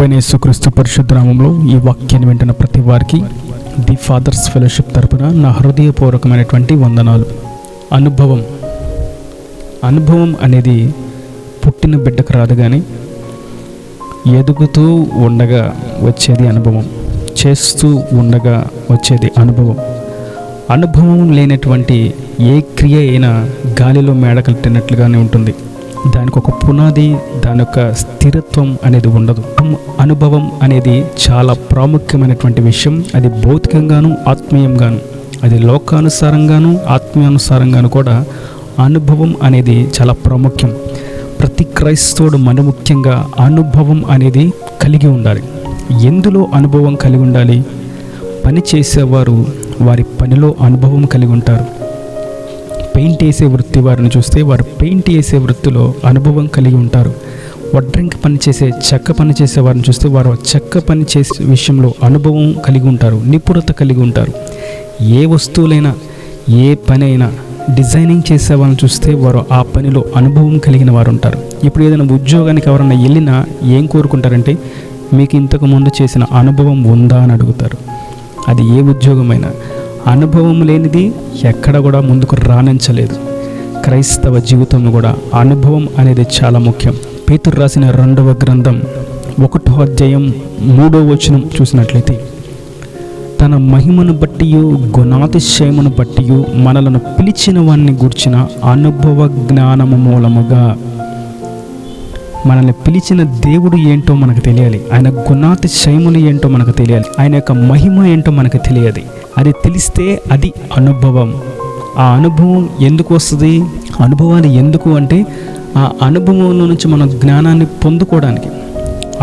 ప్రభువైన యేసుక్రీస్తు పరిశుద్ధ నామములో ఈ వాక్యాన్ని వింటున్న ప్రతి వారికి ది ఫాదర్స్ ఫెలోషిప్ తరపున నా హృదయపూర్వకమైనటువంటి వందనాలు. అనుభవం అనేది పుట్టిన బిడ్డకు రాదు, కానీ ఎదుగుతూ ఉండగా వచ్చేది అనుభవం, చేస్తూ ఉండగా వచ్చేది అనుభవం. అనుభవం లేనటువంటి ఏ క్రియ అయినా గాలిలో మేడ కట్టినట్లుగానే ఉంటుంది. దానికి ఒక పునాది, దాని యొక్క స్థిరత్వం అనేది ఉండదు. అనుభవం అనేది చాలా ప్రాముఖ్యమైనటువంటి విషయం. అది భౌతికంగాను ఆత్మీయంగాను, అది లోకానుసారంగాను ఆత్మీయానుసారంగాను కూడా అనుభవం అనేది చాలా ప్రాముఖ్యం. ప్రతి క్రైస్తవుడు మన ముఖ్యంగా అనుభవం అనేది కలిగి ఉండాలి. ఎందులో అనుభవం కలిగి ఉండాలి? పని చేసేవారు వారి పనిలో అనుభవం కలిగి ఉంటారు. పెయింట్ వేసే వృత్తి వారిని చూస్తే వారు పెయింట్ వేసే వృత్తిలో అనుభవం కలిగి ఉంటారు. వడ్రంగి పని చేసే, చెక్క పని చేసే వారిని చూస్తే వారు చెక్క పని చేసే విషయంలో అనుభవం కలిగి ఉంటారు, నిపుణత కలిగి ఉంటారు. ఏ వస్తువులైనా, ఏ పని అయినా, డిజైనింగ్ చేసే వాళ్ళని చూస్తే వారు ఆ పనిలో అనుభవం కలిగిన వారు ఉంటారు. ఇప్పుడు ఏదైనా ఉద్యోగానికి ఎవరైనా వెళ్ళినా ఏం కోరుకుంటారంటే, మీకు ఇంతకు ముందు చేసిన అనుభవం ఉందా అని అడుగుతారు. అది ఏ ఉద్యోగమైనా. అనుభవం లేనిది ఎక్కడ కూడా ముందుకు రాణించలేదు. క్రైస్తవ జీవితంలో కూడా అనుభవం అనేది చాలా ముఖ్యం. పేతురు రాసిన 2వ గ్రంథం 1వ అధ్యాయం 3వ వచనం చూసినట్లయితే, తన మహిమను బట్టి గుణాతిశయమును బట్టి మనలను పిలిచిన వారిని గూర్చిన అనుభవ జ్ఞానము మూలముగా. మనల్ని పిలిచిన దేవుడు ఏంటో మనకు తెలియాలి, ఆయన గుణాతిశయములు ఏంటో మనకు తెలియాలి, ఆయన యొక్క మహిమ ఏంటో మనకు తెలియాలి. అది తెలిస్తే అది అనుభవం. ఆ అనుభవం ఎందుకు వస్తుంది? అనుభవాలు ఎందుకు అంటే, ఆ అనుభవంలో నుంచి మనం జ్ఞానాన్ని పొందుకోవడానికి.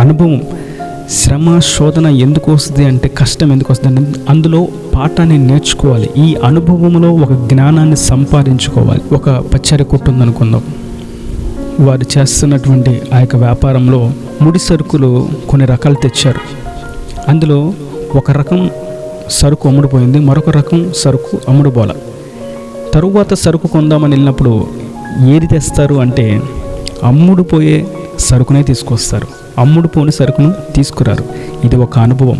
అనుభవం, శ్రమ, శోధన ఎందుకు వస్తుంది అంటే, కష్టం ఎందుకు వస్తుంది అంటే, అందులో పాఠాన్ని నేర్చుకోవాలి. ఈ అనుభవంలో ఒక జ్ఞానాన్ని సంపాదించుకోవాలి. ఒక పచ్చడి కొట్టు ఉందనుకుందాం. వారు చేస్తున్నటువంటి ఆ యొక్క వ్యాపారంలో ముడి సరుకులు కొన్ని రకాలు తెచ్చారు. అందులో ఒక రకం సరుకు అమ్ముడుపోయింది, మరొక రకం సరుకు అమ్ముడుపోల. తరువాత సరుకు కొందామని వెళ్ళినప్పుడు ఏది తెస్తారు అంటే, అమ్ముడుపోయే సరుకునే తీసుకొస్తారు, అమ్ముడుపోని సరుకును తీసుకురారు. ఇది ఒక అనుభవం.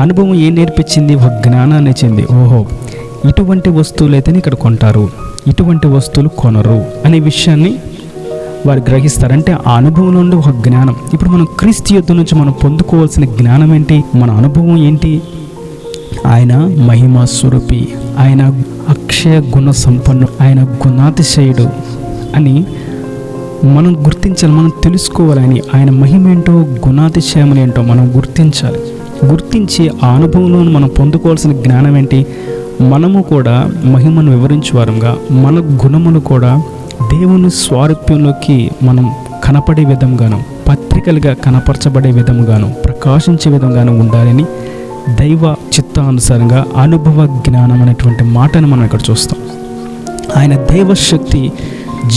అనుభవం ఏం నేర్పించింది? ఒక జ్ఞానాన్ని ఇచ్చింది. ఓహో, ఇటువంటి వస్తువులైతేనే ఇక్కడ కొంటారు, ఇటువంటి వస్తువులు కొనరు అనే విషయాన్ని వారు గ్రహిస్తారంటే ఆ అనుభవం నుండి ఒక జ్ఞానం. ఇప్పుడు మనం క్రీస్తు యుద్ధం నుంచి మనం పొందుకోవాల్సిన జ్ఞానం ఏంటి? మన అనుభవం ఏంటి? ఆయన మహిమా స్వరూపి, ఆయన అక్షయ గుణ సంపన్నుడు, ఆయన గుణాతిశయుడు అని మనం గుర్తించాలి, మనం తెలుసుకోవాలని. ఆయన మహిమ ఏంటో, గుణాతిశయములు ఏంటో మనం గుర్తించాలి. గుర్తించి ఆ అనుభవంలో మనం పొందుకోవాల్సిన జ్ఞానం ఏంటి? మనము కూడా మహిమను వివరించేవారంగా, మన గుణములు కూడా దేవుని స్వారూప్యంలోకి మనం కనపడే విధంగాను, పత్రికలుగా కనపరచబడే విధంగాను, ప్రకాశించే విధంగాను ఉండాలని దైవ చిత్తానుసారంగా అనుభవ జ్ఞానం అనేటువంటి మాటను మనం ఇక్కడ చూస్తాం. ఆయన దైవశక్తి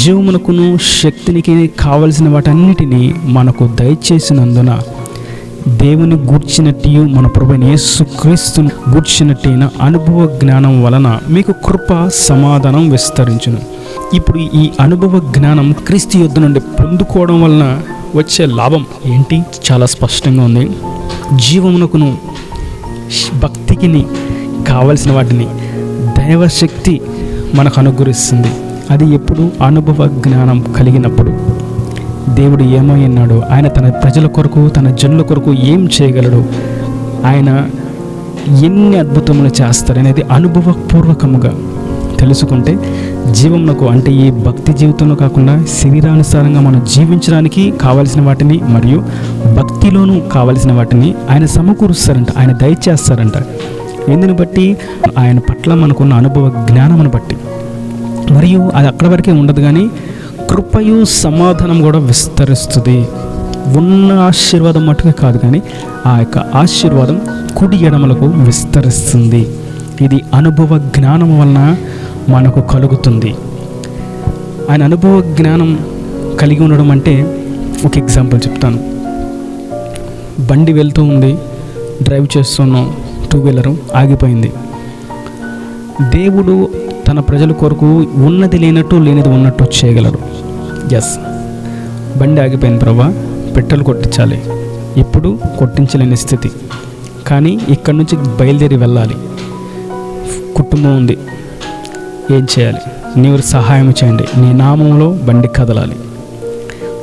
జీవమునకును శక్తినికి కావలసిన వాటన్నిటినీ మనకు దయచేసినందున దేవుని గూర్చినట్టు, మన ప్రభువైన యేసుక్రీస్తును గూర్చినట్టైన అనుభవ జ్ఞానం వలన మీకు కృప సమాధానం విస్తరించును. ఇప్పుడు ఈ అనుభవ జ్ఞానం క్రీస్తు యుద్ధ నుండి పొందుకోవడం వలన వచ్చే లాభం ఏంటి? చాలా స్పష్టంగా ఉంది. జీవమునకును భక్తికిని కావలసిన వాటిని దైవశక్తి మనకు అనుగ్రహిస్తుంది. అది ఎప్పుడు? అనుభవ జ్ఞానం కలిగినప్పుడు. దేవుడు ఏమై ఉన్నాడు, ఆయన తన ప్రజల కొరకు, తన జనుల కొరకు ఏం చేయగలడు, ఆయన ఎన్ని అద్భుతములు చేస్తారనేది అనుభవపూర్వకముగా తెలుసుకుంటే జీవమునకు, అంటే ఈ భక్తి జీవితంలో కాకుండా శరీరానుసారంగా మనం జీవించడానికి కావలసిన వాటిని మరియు భక్తిలోనూ కావలసిన వాటిని ఆయన సమకూరుస్తారంట, ఆయన దయచేస్తారంట. ఎందుని బట్టి? ఆయన పట్ల మనకున్న అనుభవ జ్ఞానమును బట్టి. మరియు అది అక్కడ వరకే ఉండదు, కానీ కృపయు సమాధానం కూడా విస్తరిస్తుంది. ఉన్న ఆశీర్వాదం మట్టుకే కాదు, కానీ ఆ యొక్క ఆశీర్వాదం కుడి ఎడమలకు విస్తరిస్తుంది. ఇది అనుభవ జ్ఞానం వలన మనకు కలుగుతుంది. ఆయన అనుభవ జ్ఞానం కలిగి ఉండడం అంటే, ఒక ఎగ్జాంపుల్ చెప్తాను. బండి వెళ్తూ ఉంది, డ్రైవ్ చేస్తున్నాం, 2 వీలర్ ఆగిపోయింది. దేవుడు తన ప్రజల కొరకు ఉన్నది లేనట్టు, లేనిది ఉన్నట్టు చేయగలడు. ఎస్, బండి ఆగిపోయింది ప్రభా, పెట్రోల్ కొట్టించాలి, ఇప్పుడు కొట్టించలేని స్థితి. కానీ ఇక్కడి నుంచి బయలుదేరి వెళ్ళాలి. కుటుంబం ఉంది, ఏం చేయాలి? నీవు సహాయం చేయండి, నీ నామంలో బండి కదలాలి.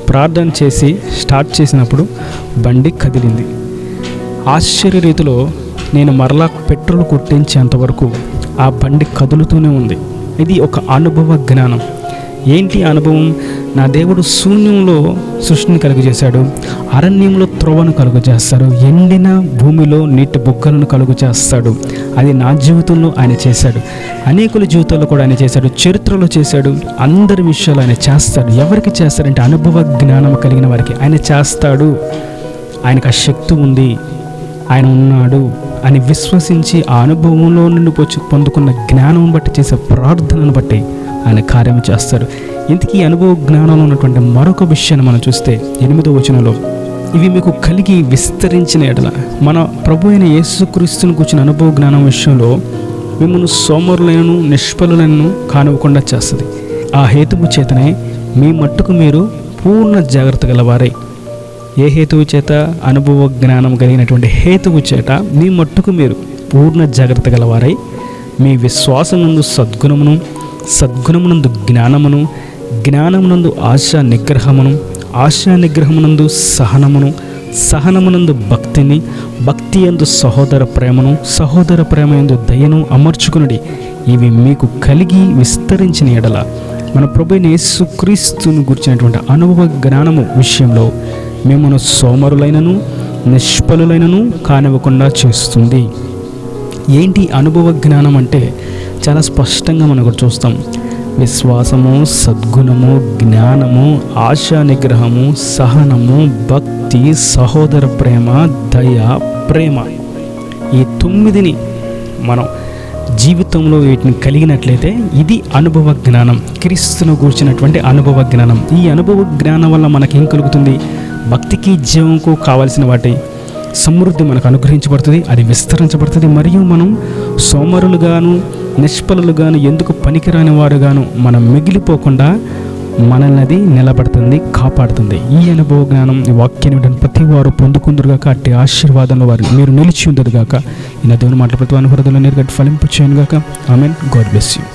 ప్రార్థన చేసి స్టార్ట్ చేసినప్పుడు బండి కదిలింది. ఆశ్చర్య రీతిలో నేను మరలా పెట్రోల్ కొట్టించేంతవరకు ఆ బండి కదులుతూనే ఉంది. ఇది ఒక అనుభవ జ్ఞానం. ఏంటి అనుభవం? నా దేవుడు శూన్యంలో సృష్టిని కలుగజేశాడు, అరణ్యంలో త్రోవను కలుగజేస్తాడు, ఎండిన భూమిలో నీటి బుగ్గలను కలుగజేస్తాడు. అది నా జీవితంలో ఆయన చేశాడు, అనేకుల జీవితాల్లో కూడా ఆయన చేశాడు, చరిత్రలో చేశాడు, అందరి విషయాలు ఆయన చేస్తాడు. ఎవరికి చేస్తాడంటే అనుభవ జ్ఞానం కలిగిన వారికి ఆయన చేస్తాడు. ఆయనకు ఆ శక్తి ఉంది, ఆయన ఉన్నాడు అని విశ్వసించి ఆ అనుభవంలో నుండి పొందుకున్న జ్ఞానం బట్టి చేసే ప్రార్థనను బట్టి ఆయన కార్యం చేస్తాడు. ఇంతకీ అనుభవ జ్ఞానంలో ఉన్నటువంటి మరొక విషయాన్ని మనం చూస్తే 8వ వచనంలో, ఇవి మీకు కలిగి విస్తరించిన ఎడల, మన ప్రభు అయిన యేసుక్రీస్తుని కూర్చున్న అనుభవ జ్ఞానం విషయంలో మిమ్మల్ని సోమరులైనను నిష్ఫలులైనను కానివ్వకుండా చేస్తుంది. ఆ హేతువు చేతనే మీ మట్టుకు మీరు పూర్ణ జాగ్రత్త గలవారై. ఏ హేతువు చేత? అనుభవ జ్ఞానం కలిగినటువంటి హేతువు చేత మీ మట్టుకు మీరు పూర్ణ జాగ్రత్త గలవారై, మీ విశ్వాసమునందు సద్గుణమును, సద్గుణమునందు జ్ఞానమును, జ్ఞానమునందు ఆశా నిగ్రహమును, ఆశా నిగ్రహమునందు సహనమును, సహనమునందు భక్తిని, భక్తి యందు సహోదర ప్రేమను, సహోదర ప్రేమ యందు దయను అమర్చుకునుడి. ఇవి మీకు కలిగి విస్తరించిన ఎడల, మన ప్రభువైన యేసుక్రీస్తును గురించినటువంటి అనుభవ జ్ఞానము విషయంలో మిమ్మల్ని సోమరులైనను నిష్ఫలులైనను కానివ్వకుండా చేస్తుంది. ఏంటి అనుభవ జ్ఞానం అంటే? చాలా స్పష్టంగా మనం చూస్తాం. విశ్వాసము, సద్గుణము, జ్ఞానము, ఆశా నిగ్రహము, సహనము, భక్తి, సహోదర ప్రేమ, దయ, ప్రేమ. ఈ 9ని మనం జీవితంలో వీటిని కలిగినట్లయితే ఇది అనుభవ జ్ఞానం, క్రీస్తును గూర్చినటువంటి అనుభవ జ్ఞానం. ఈ అనుభవ జ్ఞానం వల్ల మనకేం కలుగుతుంది? భక్తికి, జీవంకు కావాల్సిన వాటి సమృద్ధి మనకు అనుగ్రహించబడుతుంది, అది విస్తరించబడుతుంది. మరియు మనం సోమరులుగాను నిష్ఫలులుగాను ఎందుకు పనికిరాని వారుగాను మనం మిగిలిపోకుండా మనల్ని అది నిలబడుతుంది, కాపాడుతుంది. ఈ అనుభవ జ్ఞానం, ఈ వాక్యాన్ని ప్రతి వారు పొందుకుందరుగాక, అట్టి ఆశీర్వాదంలో వారు మీరు నిలిచి ఉండదుగాక. ఈ దేవుని మాటల ప్రతి వారి హృదయంలో నేరుగా ఫలింపు చేయనుగాక. ఆమెన్. God bless you.